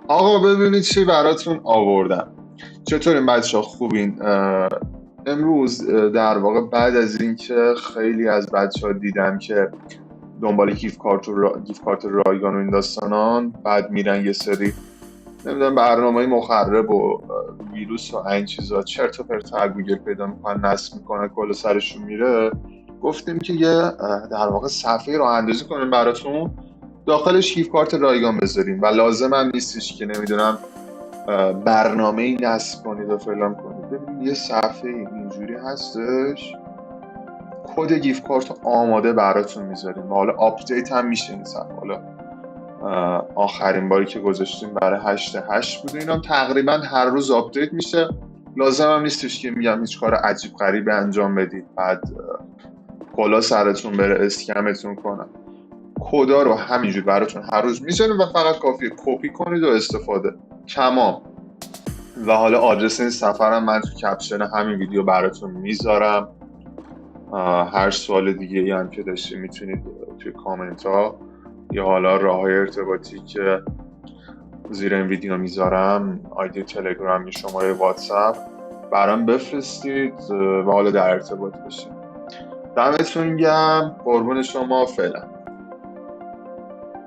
آقا ببینید چی براتون آوردم. چطورین بچه ها؟ خوبین؟ امروز در واقع بعد از اینکه خیلی از بچه ها دیدم که دنبال گیف کارت رایگان و این داستانان، بعد میرن یه سری نمیدونم برنامه مخرب و ویروس و این چیزا چرت و پرت از گوگل پیدا میکنن، نصب میکنن، کل سرشون میره. گفتیم که یه در واقع صفحه راه اندازی کنیم براتون، داخلش گیف کارت رایگان بذاریم و لازم هم نیستش که نمیدونم برنامه ای نصب کنید و فلان کنید. ببینید یه صفحه اینجوری هستش، کد گیف کارت آماده براتون میذاریم و حالا آپدیت هم میشه این صفحه. حالا آخرین باری که گذاشتیم برای 8/8 بوده، اینم تقریبا هر روز آپدیت میشه. لازم هم نیستش که میگم هیچ کار عجیب غریبی انجام بدید بعد کلا سرتون بره اسکمتون کنن. کدا رو همینجور براتون هر روز میذاریم و فقط کافیه کپی کنید و استفاده. تمام. و حالا آدرس این سفرم من تو کپشن همین ویدیو براتون میذارم. هر سوال دیگه ای هم که داشتید میتونید توی کامنت ها یا حالا راه های ارتباطی که زیر این ویدیو میذارم، آیدی تلگرام یا شماره واتساپ، برام بفرستید و حالا در ارتباط باشید. دمتون گرم، قربون شما، فعلا.